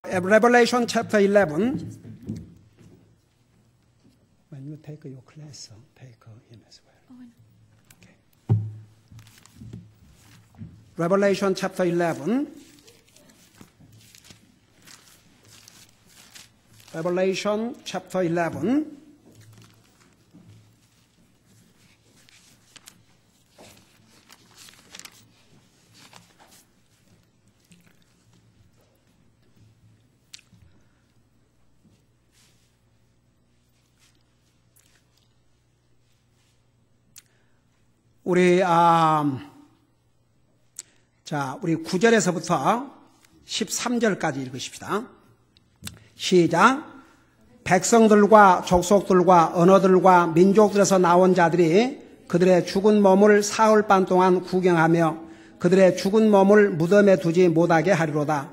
Revelation chapter 11. When you take your class, take him as well. Okay. Revelation chapter 11. Revelation chapter 11. 우리 9절에서부터 13절까지 읽으십시다. 시작. 백성들과 족속들과 언어들과 민족들에서 나온 자들이 그들의 죽은 몸을 사흘 반 동안 구경하며 그들의 죽은 몸을 무덤에 두지 못하게 하리로다.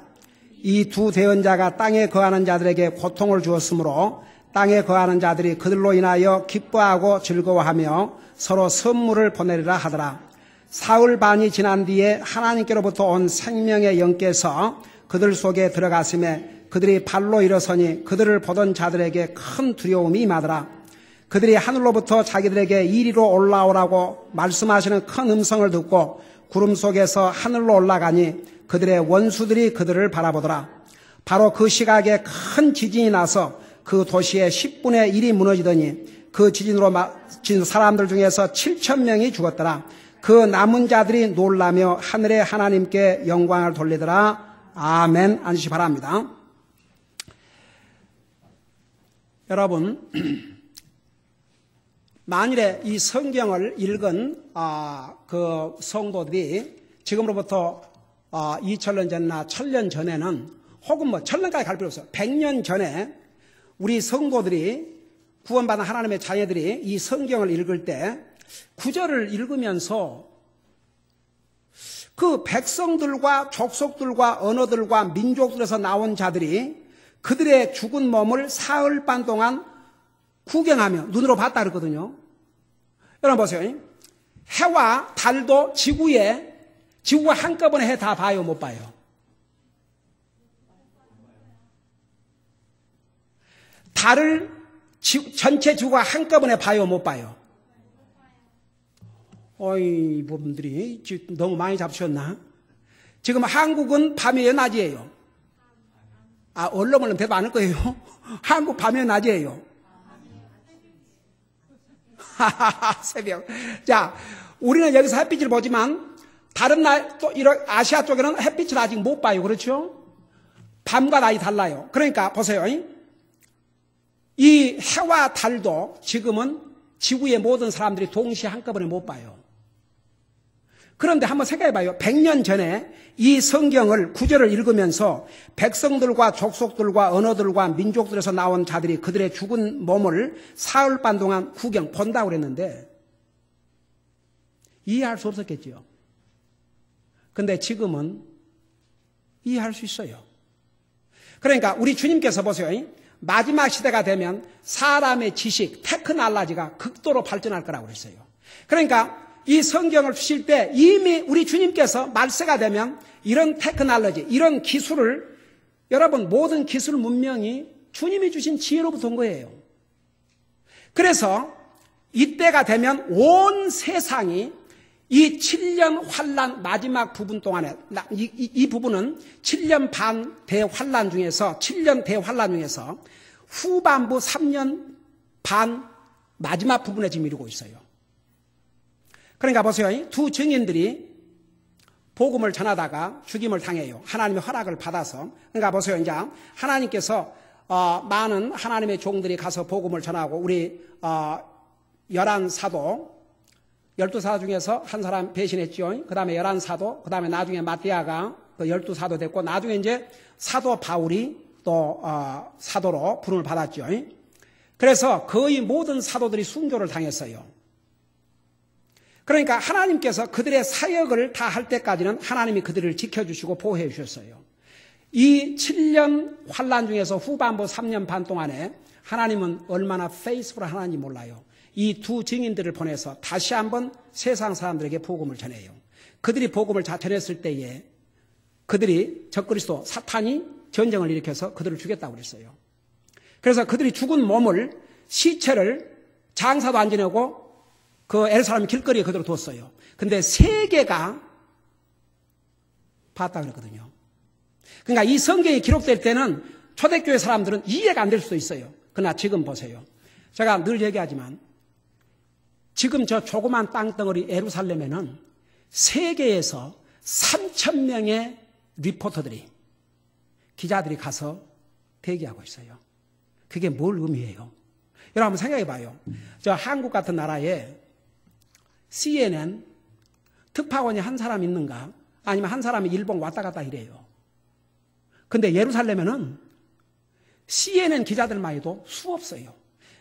이 두 대언자가 땅에 거하는 자들에게 고통을 주었으므로 땅에 거하는 자들이 그들로 인하여 기뻐하고 즐거워하며 서로 선물을 보내리라 하더라. 사흘 반이 지난 뒤에 하나님께로부터 온 생명의 영께서 그들 속에 들어갔음에 그들이 발로 일어서니 그들을 보던 자들에게 큰 두려움이 임하더라. 그들이 하늘로부터 자기들에게 이리로 올라오라고 말씀하시는 큰 음성을 듣고 구름 속에서 하늘로 올라가니 그들의 원수들이 그들을 바라보더라. 바로 그 시각에 큰 지진이 나서 그 도시의 10분의 1이 무너지더니 그 지진으로 사람들 중에서 7,000명이 죽었더라. 그 남은 자들이 놀라며 하늘의 하나님께 영광을 돌리더라. 아멘. 앉으시 바랍니다. 여러분, 만일에 이 성경을 읽은 그 성도들이 지금으로부터 2000년 전이나 1000년 전에는 혹은 뭐 1000년까지 갈 필요 없어요. 100년 전에 우리 성도들이 구원받은 하나님의 자녀들이 이 성경을 읽을 때 구절을 읽으면서 그 백성들과 족속들과 언어들과 민족들에서 나온 자들이 그들의 죽은 몸을 사흘 반 동안 구경하며 눈으로 봤다 그랬거든요. 여러분 보세요. 해와 달도 지구가 한꺼번에 해 다 봐요, 못 봐요? 달을 전체 지구가 한꺼번에 봐요, 못 봐요? 어이, 분들이 너무 많이 잡수셨나? 지금 한국은 밤이에요, 낮이에요? 얼렁얼렁 대답 안 할 거예요? 한국 밤이에요, 낮이에요? 새벽. 자, 우리는 여기서 햇빛을 보지만 다른 또 아시아 쪽에는 햇빛을 아직 못 봐요, 그렇죠? 밤과 낮이 달라요. 그러니까 보세요. 이 해와 달도 지금은 지구의 모든 사람들이 동시에 한꺼번에 못 봐요. 그런데 한번 생각해 봐요. 100년 전에 이 성경을 구절을 읽으면서 백성들과 족속들과 언어들과 민족들에서 나온 자들이 그들의 죽은 몸을 사흘 반 동안 본다고 그랬는데 이해할 수 없었겠죠. 근데 지금은 이해할 수 있어요. 그러니까 우리 주님께서 보세요. 마지막 시대가 되면 사람의 지식, 테크놀로지가 극도로 발전할 거라고 그랬어요. 그러니까 이 성경을 주실 때 이미 우리 주님께서 말세가 되면 이런 테크놀로지, 이런 기술을 여러분 모든 기술 문명이 주님이 주신 지혜로부터 온 거예요. 그래서 이때가 되면 온 세상이 이 7년 환란 마지막 부분 동안에 이 부분은 7년 반 대환란 중에서 7년 대환란 중에서 후반부 3년 반 마지막 부분에 지금 이루고 있어요. 그러니까 보세요. 두 증인들이 복음을 전하다가 죽임을 당해요. 하나님의 허락을 받아서. 그러니까 보세요. 이제 하나님께서 많은 하나님의 종들이 가서 복음을 전하고 우리 11사도 12사도 중에서 한 사람 배신했죠. 그 다음에 11사도, 그 다음에 나중에 마띠아가 그 12사도 됐고, 나중에 이제 사도 바울이 또, 사도로 부름을 받았죠. 그래서 거의 모든 사도들이 순교를 당했어요. 그러니까 하나님께서 그들의 사역을 다 할 때까지는 하나님이 그들을 지켜주시고 보호해 주셨어요. 이 7년 환란 중에서 후반부 3년 반 동안에 하나님은 얼마나 페이스풀한 하나인지 몰라요. 이 두 증인들을 보내서 다시 한번 세상 사람들에게 복음을 전해요. 그들이 복음을 전했을 때에 그들이 적그리스도 사탄이 전쟁을 일으켜서 그들을 죽였다고 그랬어요. 그래서 그들이 죽은 몸을, 시체를 장사도 안 지내고 그 예루살렘 길거리에 그대로 뒀어요. 근데 세계가 봤다 그랬거든요. 그러니까 이 성경이 기록될 때는 초대교회 사람들은 이해가 안 될 수도 있어요. 그러나 지금 보세요. 제가 늘 얘기하지만 지금 저 조그만 땅덩어리 예루살렘에는 세계에서 3,000명의 리포터들이, 기자들이 가서 대기하고 있어요. 그게 뭘 의미해요? 여러분 한번 생각해 봐요. 저 한국 같은 나라에 CNN 특파원이 한 사람 있는가? 아니면 한 사람이 일본 왔다 갔다 이래요. 근데 예루살렘에는 CNN 기자들만 해도 수 없어요.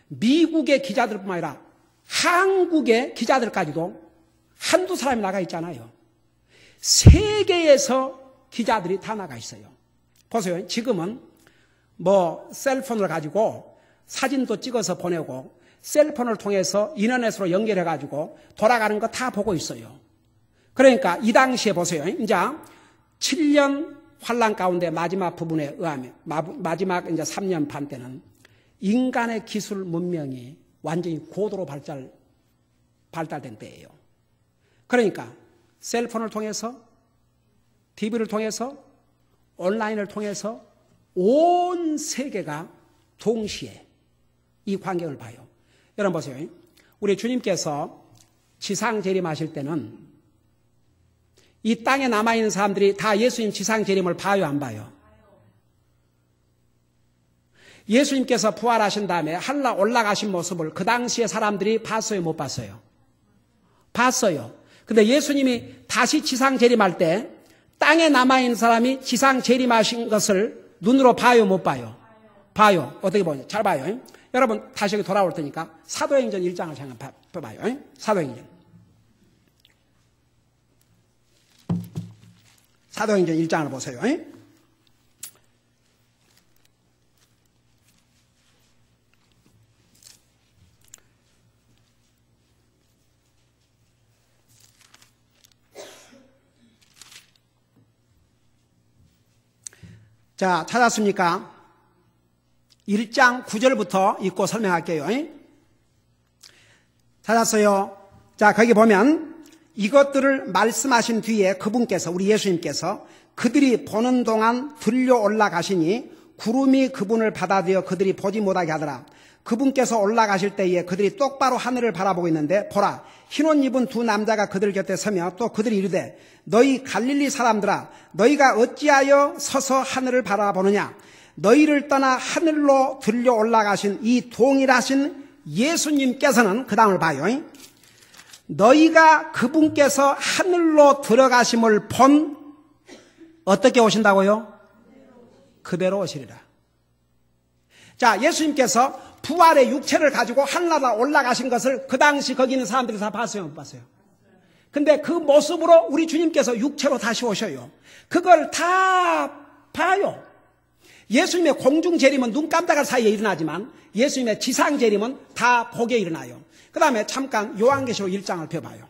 미국의 기자들뿐만 아니라 한국의 기자들까지도 한두 사람이 나가 있잖아요. 세계에서 기자들이 다 나가 있어요. 보세요. 지금은 뭐 셀폰을 가지고 사진도 찍어서 보내고 셀폰을 통해서 인터넷으로 연결해가지고 돌아가는 거 다 보고 있어요. 그러니까 이 당시에 보세요. 이제 7년 환란 가운데 마지막 부분에 의하면 마지막 이제 3년 반 때는 인간의 기술 문명이 완전히 고도로 발달된 때예요. 그러니까 셀폰을 통해서, TV를 통해서, 온라인을 통해서 온 세계가 동시에 이 광경을 봐요. 여러분 보세요. 우리 주님께서 지상 재림하실 때는 이 땅에 남아있는 사람들이 다 예수님 지상 재림을 봐요, 안 봐요? 예수님께서 부활하신 다음에 하늘로 올라가신 모습을 그 당시에 사람들이 봤어요, 못 봤어요? 봤어요. 근데 예수님이 다시 지상 재림할 때 땅에 남아있는 사람이 지상 재림하신 것을 눈으로 봐요, 못 봐요? 봐요. 어떻게 보냐? 잘 봐요. 여러분 다시 여기 돌아올 테니까 사도행전 1장을 잠깐 봐봐요. 사도행전 1장을 보세요. 자, 찾았습니까? 1장 9절부터 읽고 설명할게요. 찾았어요? 자, 거기 보면 이것들을 말씀하신 뒤에 그분께서, 우리 예수님께서 그들이 보는 동안 들려 올라가시니 구름이 그분을 받아들여 그들이 보지 못하게 하더라. 그분께서 올라가실 때에 그들이 똑바로 하늘을 바라보고 있는데 보라, 흰옷 입은 두 남자가 그들 곁에 서며 또 그들이 이르되 너희 갈릴리 사람들아, 너희가 어찌하여 서서 하늘을 바라보느냐? 너희를 떠나 하늘로 들려 올라가신 이 동일하신 예수님께서는, 그 다음을 봐요. 너희가 그분께서 하늘로 들어가심을 본, 어떻게 오신다고요? 그대로 오시리라. 자, 예수님께서 부활의 육체를 가지고 하늘나라 올라가신 것을 그 당시 거기 있는 사람들이 다 봤어요, 못 봤어요? 근데 그 모습으로 우리 주님께서 육체로 다시 오셔요. 그걸 다 봐요. 예수님의 공중 재림은 눈 깜짝할 사이에 일어나지만 예수님의 지상 재림은 다 보게 일어나요. 그 다음에 잠깐 요한계시록 1장을 펴봐요.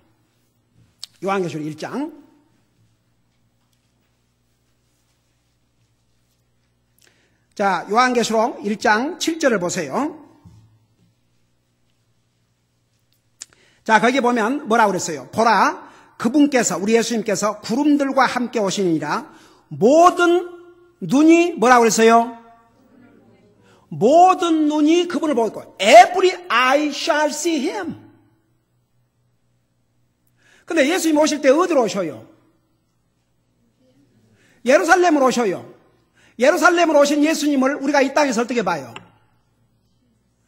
요한계시록 1장. 자, 요한계시록 1장 7절을 보세요. 자, 거기 보면 뭐라고 그랬어요? 보라, 그분께서, 우리 예수님께서 구름들과 함께 오시니라. 모든 눈이 뭐라고 그랬어요? 모든 눈이 그분을 보고 있고, every eye shall see him. 근데 예수님 오실 때 어디로 오셔요? 예루살렘으로 오셔요. 예루살렘으로 오신 예수님을 우리가 이 땅에서 어떻게 봐요?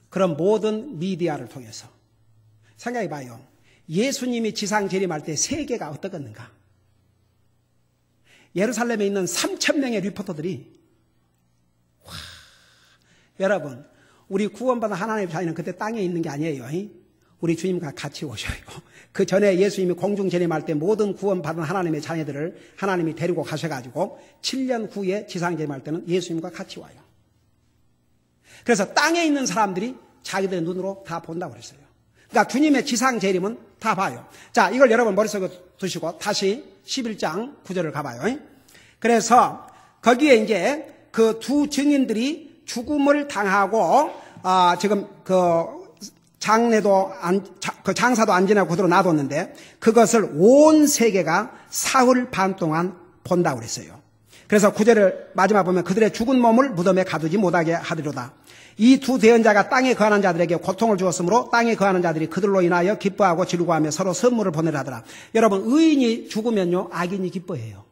그럼 모든 미디어를 통해서 생각해 봐요. 예수님이 지상 재림할 때 세계가 어떻겠는가? 예루살렘에 있는 3,000명의 리포터들이, 와, 여러분, 우리 구원받은 하나님의 자녀는 그때 땅에 있는 게 아니에요. 우리 주님과 같이 오셔요. 그 전에 예수님이 공중 재림할 때 모든 구원받은 하나님의 자녀들을 하나님이 데리고 가셔가지고 7년 후에 지상 재림할 때는 예수님과 같이 와요. 그래서 땅에 있는 사람들이 자기들의 눈으로 다 본다고 그랬어요. 그러니까 주님의 지상 재림은 다 봐요. 자, 이걸 여러분 머릿속에 두시고 다시 11장 9절을 가봐요. 그래서 거기에 이제 그 두 증인들이 죽음을 당하고 지금 장사도 안 지내고 그대로 놔뒀는데 그것을 온 세계가 사흘 반 동안 본다고 그랬어요. 그래서 9절을 마지막 보면 그들의 죽은 몸을 무덤에 가두지 못하게 하리로다. 이 두 대언자가 땅에 거하는 자들에게 고통을 주었으므로 땅에 거하는 자들이 그들로 인하여 기뻐하고 즐거워하며 서로 선물을 보내려 하더라. 여러분, 의인이 죽으면요 악인이 기뻐해요.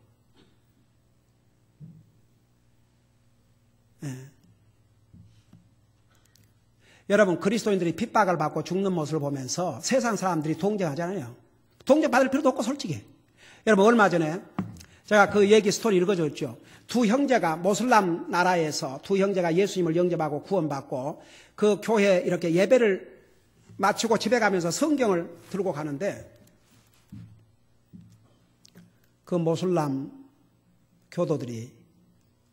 예. 여러분, 그리스도인들이 핍박을 받고 죽는 모습을 보면서 세상 사람들이 동정하잖아요. 동정받을 필요도 없고 솔직히. 여러분, 얼마 전에 제가 그 얘기 스토리 읽어줬죠. 두 형제가 모슬람 나라에서 두 형제가 예수님을 영접하고 구원받고 그 교회에 이렇게 예배를 마치고 집에 가면서 성경을 들고 가는데 그 모슬람 교도들이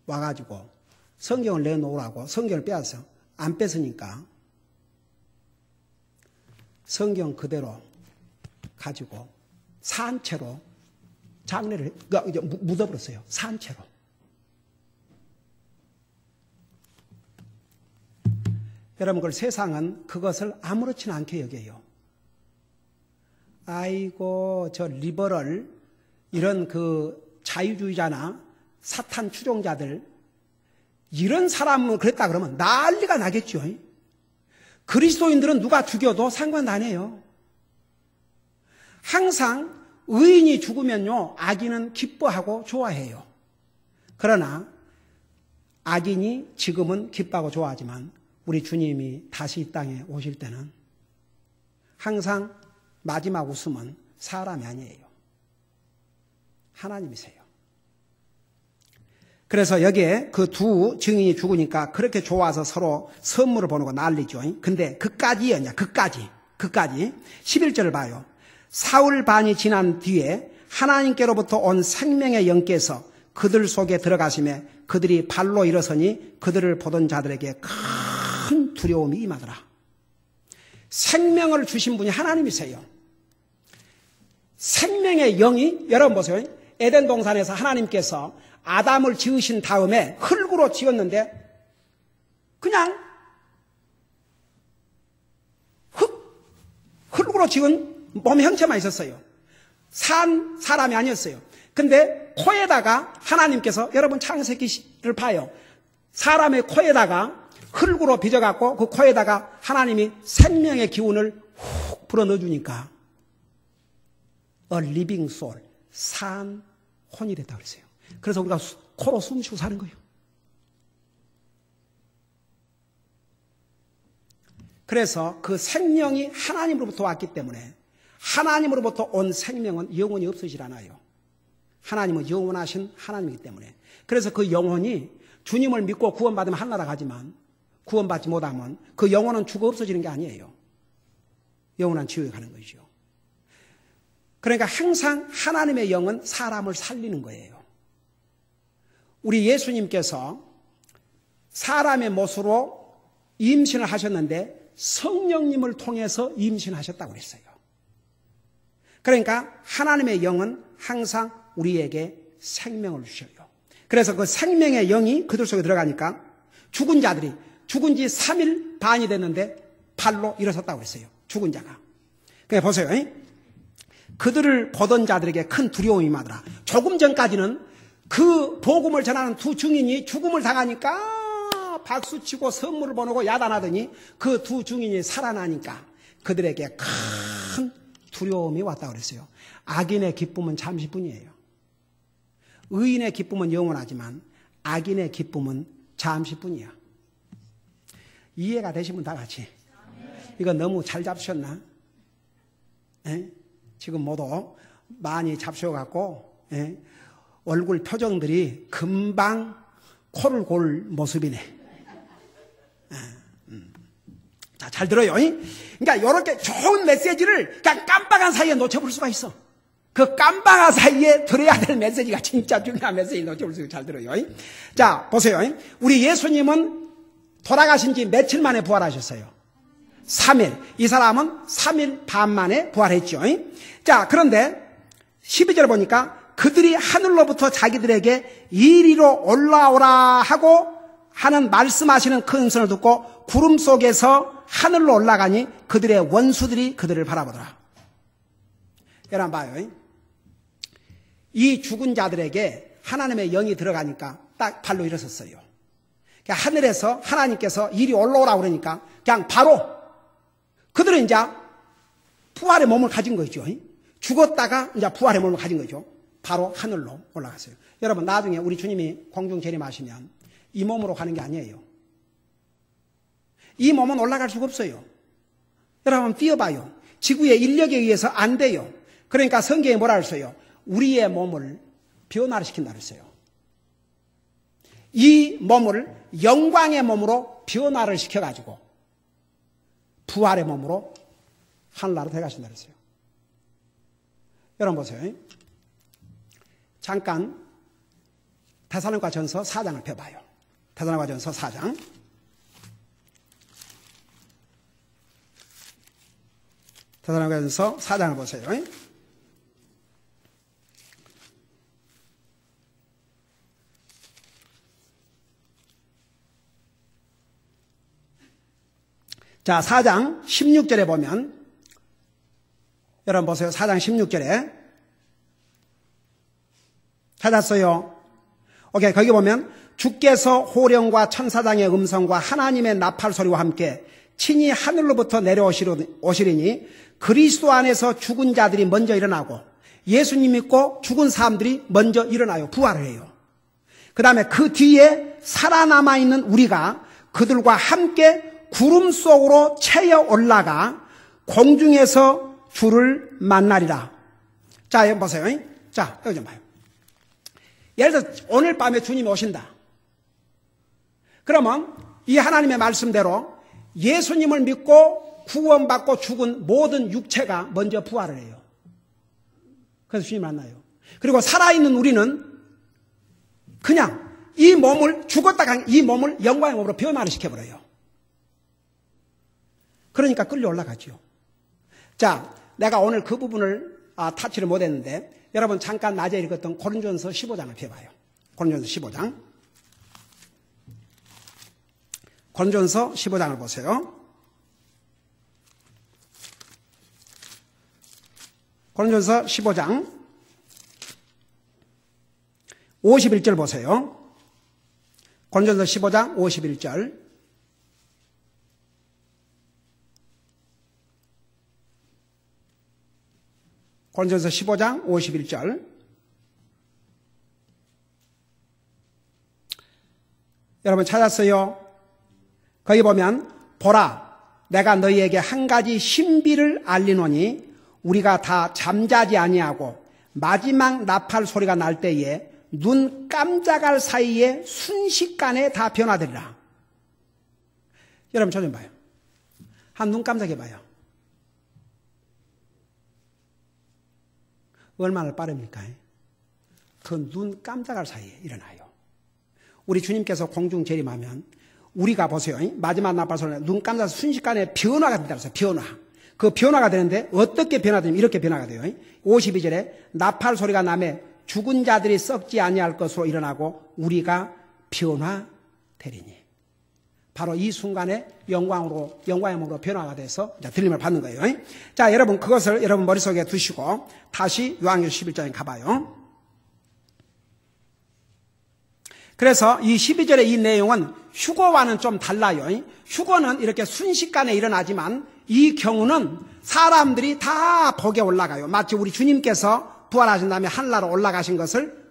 와가지고 성경을 내놓으라고 성경을 빼앗어. 안 뺏으니까 성경 그대로 가지고 산채로 장례를 묻어버렸어요. 산채로. 여러분, 그 세상은 그것을 아무렇지는 않게 여겨요. 아이고, 저 리버럴 이런 그 자유주의자나 사탄 추종자들 이런 사람을 그랬다 그러면 난리가 나겠죠. 그리스도인들은 누가 죽여도 상관 안 해요. 항상 의인이 죽으면요 악인은 기뻐하고 좋아해요. 그러나 악인이 지금은 기뻐하고 좋아하지만 우리 주님이 다시 이 땅에 오실 때는 항상 마지막 웃음은 사람이 아니에요. 하나님이세요. 그래서 여기에 그 두 증인이 죽으니까 그렇게 좋아서 서로 선물을 보내고 난리죠. 근데 그까지였냐? 그까지. 11절을 봐요. 사흘 반이 지난 뒤에 하나님께로부터 온 생명의 영께서 그들 속에 들어가시며 그들이 발로 일어서니 그들을 보던 자들에게 큰 두려움이 임하더라. 생명을 주신 분이 하나님이세요. 생명의 영이, 여러분 보세요. 에덴 동산에서 하나님께서 아담을 지으신 다음에 흙으로 지었는데 그냥 흙으로 지은 몸 형체만 있었어요. 산 사람이 아니었어요. 근데 코에다가 하나님께서, 여러분 창세기를 봐요. 사람의 코에다가 흙으로 빚어갖고 그 코에다가 하나님이 생명의 기운을 훅 불어넣어주니까 a living soul, 산 혼이 됐다고 그랬어요. 그래서 우리가 코로 숨 쉬고 사는 거예요. 그래서 그 생명이 하나님으로부터 왔기 때문에 하나님으로부터 온 생명은 영원히 없어지질 않아요. 하나님은 영원하신 하나님이기 때문에. 그래서 그 영혼이 주님을 믿고 구원받으면 하늘나라 가지만 구원받지 못하면 그 영혼은 죽어 없어지는 게 아니에요. 영원한 지옥에 가는 거죠. 그러니까 항상 하나님의 영은 사람을 살리는 거예요. 우리 예수님께서 사람의 모습으로 임신을 하셨는데 성령님을 통해서 임신하셨다고 그랬어요. 그러니까 하나님의 영은 항상 우리에게 생명을 주셔요. 그래서 그 생명의 영이 그들 속에 들어가니까 죽은 자들이 죽은 지 3일 반이 됐는데 발로 일어섰다고 그랬어요. 죽은 자가. 그러니까 보세요. 그들을 보던 자들에게 큰 두려움이 임하더라. 조금 전까지는 그 복음을 전하는 두 증인이 죽음을 당하니까 박수치고 선물을 보내고 야단하더니 그 두 증인이 살아나니까 그들에게 큰 두려움이 왔다고 그랬어요. 악인의 기쁨은 잠시뿐이에요. 의인의 기쁨은 영원하지만 악인의 기쁨은 잠시뿐이야. 이해가 되시면 다 같이. 이거 너무 잘 잡으셨나? 에? 지금 모두 많이 잡수어갖고 얼굴 표정들이 금방 코를 골 모습이네. 자, 잘 들어요. 그러니까 이렇게 좋은 메시지를 그냥 깜빡한 사이에 놓쳐볼 수가 있어. 그 깜빡한 사이에 들어야 될 메시지가 진짜 중요한 메시지 놓쳐볼 수 있어요. 잘 들어요. 자, 보세요. 우리 예수님은 돌아가신 지 며칠 만에 부활하셨어요? 3일. 이 사람은 3일 반 만에 부활했죠. 자, 그런데 12절 보니까 그들이 하늘로부터 자기들에게 이리로 올라오라 하고 하는 말씀하시는 큰 음성을 듣고 구름 속에서 하늘로 올라가니 그들의 원수들이 그들을 바라보더라. 여러분 봐요. 이 죽은 자들에게 하나님의 영이 들어가니까 딱 발로 일어섰어요. 하늘에서 하나님께서 이리 올라오라고 그러니까 그냥 바로 그들은 이제 부활의 몸을 가진 거죠. 죽었다가 이제 부활의 몸을 가진 거죠. 바로 하늘로 올라갔어요. 여러분 나중에 우리 주님이 공중 재림하시면 이 몸으로 가는 게 아니에요. 이 몸은 올라갈 수가 없어요. 여러분 뛰어봐요. 지구의 인력에 의해서 안 돼요. 그러니까 성경에 뭐라 그랬어요? 우리의 몸을 변화를 시킨다 그랬어요. 이 몸을 영광의 몸으로 변화를 시켜가지고 부활의 몸으로 하늘나라로 들어가신다 그랬어요. 여러분 보세요. 잠깐 데살로니가전서 4장을 펴봐요. 데살로니가전서 4장. 데살로니가전서 4장을 보세요. 자, 4장 16절에 보면 여러분 보세요. 4장 16절에 찾았어요. 오케이, 거기 보면 주께서 호령과 천사장의 음성과 하나님의 나팔 소리와 함께 친히 하늘로부터 내려오시리니 그리스도 안에서 죽은 자들이 먼저 일어나고 예수님 믿고 죽은 사람들이 먼저 일어나요. 부활을 해요. 그 다음에 그 뒤에 살아남아 있는 우리가 그들과 함께 구름 속으로 채여 올라가 공중에서 주를 만나리라. 자, 여기 보세요. 자, 여기 좀 봐요. 예를 들어서 오늘 밤에 주님이 오신다. 그러면 이 하나님의 말씀대로 예수님을 믿고 구원받고 죽은 모든 육체가 먼저 부활을 해요. 그래서 주님 만나요. 그리고 살아있는 우리는 그냥 이 몸을 죽었다가 이 몸을 영광의 몸으로 변화를 시켜버려요. 그러니까 끌려 올라가죠. 자, 내가 오늘 그 부분을 타치를 못했는데 여러분 잠깐 낮에 읽었던 고린도전서 15장을 펴봐요. 고린도전서 15장. 고린도전서 15장을 보세요. 고린도전서 15장 51절 보세요. 고린도전서 15장 51절. 고린도전서 15장 51절. 여러분 찾았어요? 거기 보면 보라 내가 너희에게 한 가지 신비를 알리노니 우리가 다 잠자지 아니하고 마지막 나팔 소리가 날 때에 눈 깜짝할 사이에 순식간에 다 변화되리라. 여러분 저 좀 봐요. 한 눈 깜짝해봐요. 얼마나 빠릅니까? 그 눈 깜짝할 사이에 일어나요. 우리 주님께서 공중 재림하면 우리가 보세요. 마지막 나팔 소리 눈 깜짝 순식간에 변화가 된다 그랬어요. 변화. 그 변화가 되는데 어떻게 변화되냐면 이렇게 변화가 돼요. 52절에 나팔 소리가 나매 죽은 자들이 썩지 아니할 것으로 일어나고 우리가 변화되리니. 바로 이 순간에 영광의 몸으로 변화가 돼서 이제 들림을 받는 거예요. 자, 여러분 그것을 여러분 머릿속에 두시고 다시 요한계시록 11장에 가봐요. 그래서 이 12절의 이 내용은 휴거와는 좀 달라요. 휴거는 이렇게 순식간에 일어나지만 이 경우는 사람들이 다 복에 올라가요. 마치 우리 주님께서 부활하신 다음에 하늘나라로 올라가신 것을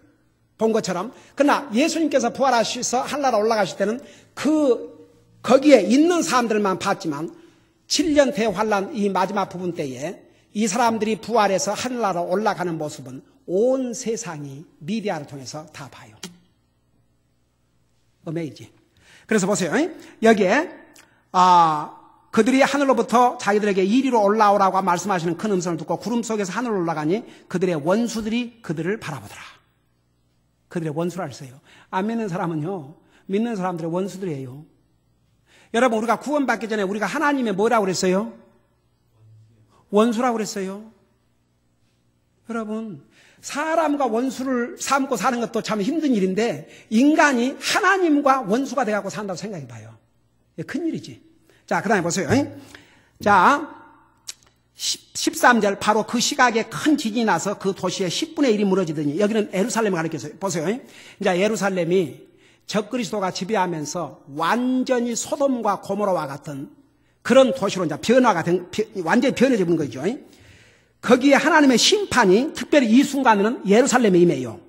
본 것처럼. 그러나 예수님께서 부활하셔서 하늘나라로 올라가실 때는 거기에 있는 사람들만 봤지만 7년 대환란 이 마지막 부분 때에 이 사람들이 부활해서 하늘나라로 올라가는 모습은 온 세상이 미디어를 통해서 다 봐요. 어메이지. 그래서 보세요. 여기에 그들이 하늘로부터 자기들에게 이리로 올라오라고 말씀하시는 큰 음성을 듣고 구름 속에서 하늘로 올라가니 그들의 원수들이 그들을 바라보더라. 그들의 원수라 했어요. 안 믿는 사람은요, 믿는 사람들의 원수들이에요. 여러분 우리가 구원받기 전에 우리가 하나님의 뭐라고 그랬어요? 원수라고 그랬어요. 여러분 사람과 원수를 삼고 사는 것도 참 힘든 일인데 인간이 하나님과 원수가 돼갖고 산다고 생각해 봐요. 큰일이지. 자, 그 다음에 보세요. 자, 13절 바로 그 시각에 큰 지진이 나서 그 도시의 10분의 1이 무너지더니 여기는 예루살렘을 가리켜서 보세요. 이제 예루살렘이 적그리스도가 지배하면서 완전히 소돔과 고모라와 같은 그런 도시로 이제 완전히 변해져 버린 거죠. 거기에 하나님의 심판이 특별히 이 순간에는 예루살렘에 임해요.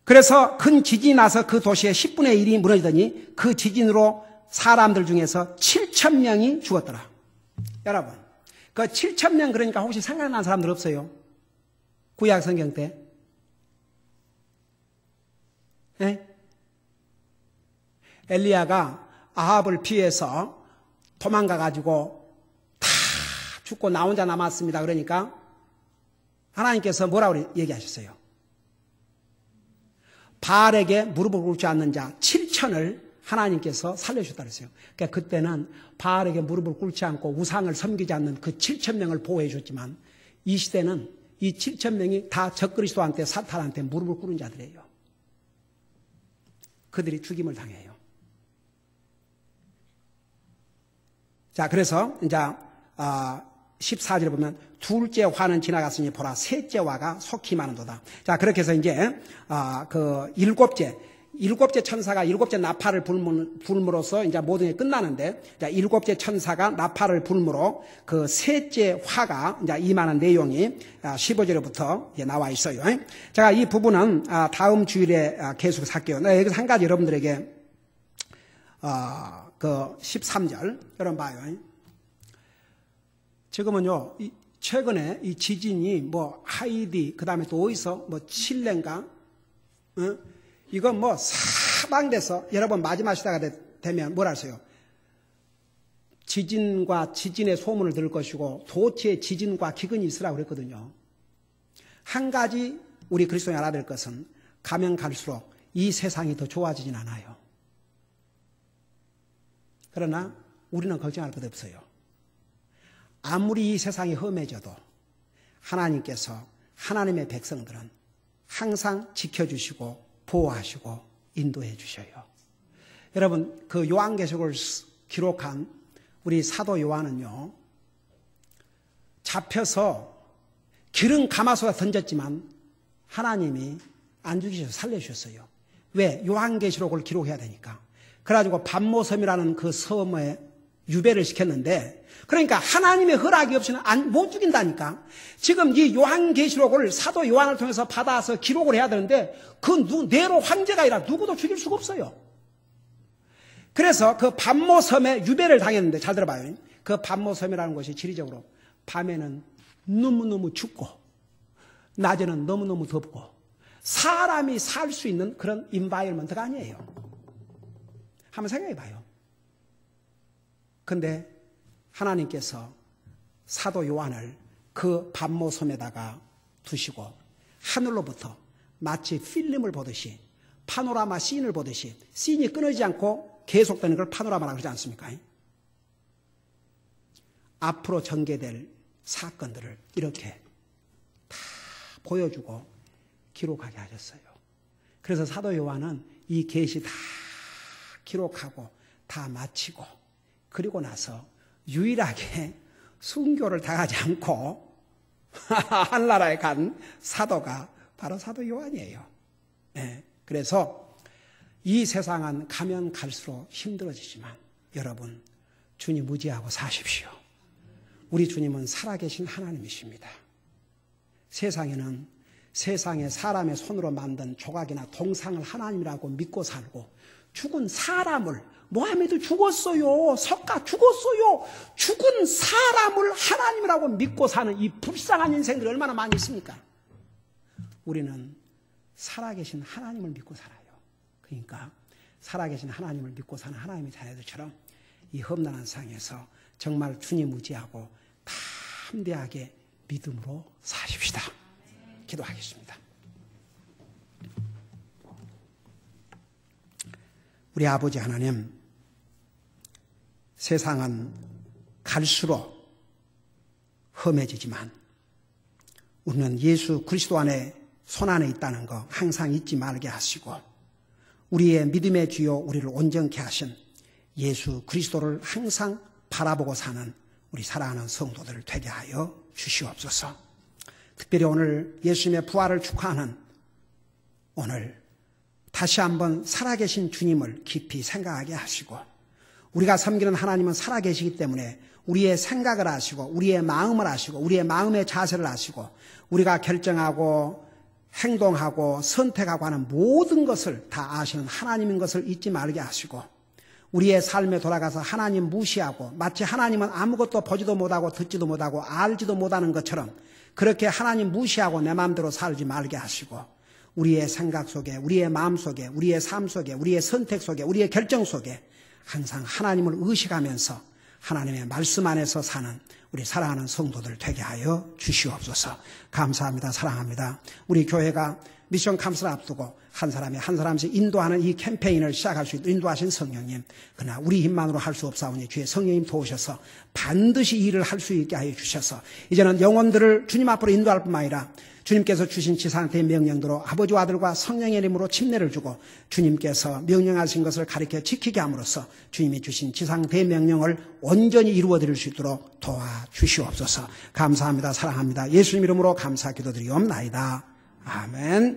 그래서 큰 지진이 나서 그 도시의 10분의 1이 무너지더니 그 지진으로 사람들 중에서 7,000명이 죽었더라. 여러분, 그 7,000명 그러니까 혹시 생각나는 사람들 없어요? 구약 성경 때? 네? 엘리야가 아합을 피해서 도망가가지고 다 죽고 나 혼자 남았습니다. 그러니까 하나님께서 뭐라고 얘기하셨어요? 바알에게 무릎을 꿇지 않는 자 7,000을 하나님께서 살려주셨다 그랬어요. 그러니까 그때는 바알에게 무릎을 꿇지 않고 우상을 섬기지 않는 그 7,000명을 보호해 줬지만 이 시대는 이 7,000명이 다 적그리스도한테 사탄한테 무릎을 꿇은 자들이에요. 그들이 죽임을 당해요. 자, 그래서 이제 14절에 보면 둘째 화는 지나갔으니 보라 셋째 화가 속히 임하는도다. 자, 그렇게 해서 이제 그 일곱째 천사가 일곱째 나팔을 불므로써 이제 모든 게 끝나는데, 자, 일곱째 천사가 나팔을 불므로 그 셋째 화가 이제 임하는 내용이 15절부터 이제 나와 있어요. 제가 이 부분은 다음 주일에 계속 살게요. 여기서 한 가지 여러분들에게 그 13절 여러분 봐요. 지금은요 최근에 이 지진이 뭐 하이디 그다음에 또 어디서 뭐 칠레인가 이건 뭐 사방돼서 여러분 마지막 시대가 되면 뭐라 하세요? 지진과 지진의 소문을 들을 것이고 도처에 지진과 기근이 있으라고 그랬거든요. 한 가지 우리 그리스도인이 알아야 될 것은 가면 갈수록 이 세상이 더 좋아지진 않아요. 그러나 우리는 걱정할 것 없어요. 아무리 이 세상이 험해져도 하나님께서 하나님의 백성들은 항상 지켜주시고 보호하시고 인도해 주셔요. 여러분, 그 요한계시록을 기록한 우리 사도 요한은요, 잡혀서 기름 가마솥에 던졌지만 하나님이 안 죽이셔서 살려주셨어요. 왜? 요한계시록을 기록해야 되니까. 그래가지고 반모섬이라는 그 섬에 유배를 시켰는데, 그러니까 하나님의 허락이 없이는 못 죽인다니까. 지금 이 요한계시록을 사도 요한을 통해서 받아서 기록을 해야 되는데 그 네로 황제가 아니라 누구도 죽일 수가 없어요. 그래서 그 반모섬에 유배를 당했는데, 잘 들어봐요. 그 반모섬이라는 것이 지리적으로 밤에는 너무너무 춥고 낮에는 너무너무 덥고 사람이 살 수 있는 그런 인바이러먼트가 아니에요. 한번 생각해 봐요. 근데 하나님께서 사도 요한을 그 반모섬에다가 두시고 하늘로부터 마치 필름을 보듯이 파노라마 씬을 보듯이 씬이 끊어지지 않고 계속되는 걸 파노라마라고 그러지 않습니까? 앞으로 전개될 사건들을 이렇게 다 보여주고 기록하게 하셨어요. 그래서 사도 요한은 이 계시 다 기록하고 다 마치고 그리고 나서 유일하게 순교를 당하지 않고 한나라에 간 사도가 바로 사도 요한이에요. 네, 그래서 이 세상은 가면 갈수록 힘들어지지만 여러분 주님 의지하고 사십시오. 우리 주님은 살아계신 하나님이십니다. 세상에는 세상에 사람의 손으로 만든 조각이나 동상을 하나님이라고 믿고 살고 죽은 사람을 모하메드 죽었어요. 석가 죽었어요. 죽은 사람을 하나님이라고 믿고 사는 이 불쌍한 인생들이 얼마나 많이 있습니까? 우리는 살아계신 하나님을 믿고 살아요. 그러니까 살아계신 하나님을 믿고 사는 하나님의 자녀들처럼 이 험난한 상에서 정말 주님 의지하고 담대하게 믿음으로 사십시다. 기도하겠습니다. 우리 아버지 하나님, 세상은 갈수록 험해지지만 우리는 예수 그리스도 안에 손 안에 있다는 거 항상 잊지 말게 하시고 우리의 믿음의 주요 우리를 온전케 하신 예수 그리스도를 항상 바라보고 사는 우리 사랑하는 성도들 되게 하여 주시옵소서. 특별히 오늘 예수님의 부활을 축하하는 오늘 다시 한번 살아계신 주님을 깊이 생각하게 하시고 우리가 섬기는 하나님은 살아계시기 때문에 우리의 생각을 아시고 우리의 마음을 아시고 우리의 마음의 자세를 아시고 우리가 결정하고 행동하고 선택하고 하는 모든 것을 다 아시는 하나님인 것을 잊지 말게 하시고 우리의 삶에 돌아가서 하나님 무시하고 마치 하나님은 아무것도 보지도 못하고 듣지도 못하고 알지도 못하는 것처럼 그렇게 하나님 무시하고 내 마음대로 살지 말게 하시고 우리의 생각 속에 우리의 마음 속에 우리의 삶 속에 우리의 선택 속에 우리의 결정 속에 항상 하나님을 의식하면서 하나님의 말씀 안에서 사는 우리 사랑하는 성도들 되게 하여 주시옵소서. 감사합니다. 사랑합니다. 우리 교회가 미션 캄스를 앞두고 한 사람이 한 사람씩 인도하는 이 캠페인을 시작할 수 있도록 인도하신 성령님, 그러나 우리 힘만으로 할 수 없사오니 주의 성령님 도우셔서 반드시 일을 할 수 있게 하여 주셔서 이제는 영혼들을 주님 앞으로 인도할 뿐만 아니라 주님께서 주신 지상태의 명령대로 아버지와 아들과 성령의 이름으로 침례를 주고 주님께서 명령하신 것을 가르쳐 지키게 함으로써 주님이 주신 지상태의 명령을 온전히 이루어 드릴 수 있도록 도와주시옵소서. 감사합니다. 사랑합니다. 예수님 이름으로 감사 기도드리옵나이다. 아멘.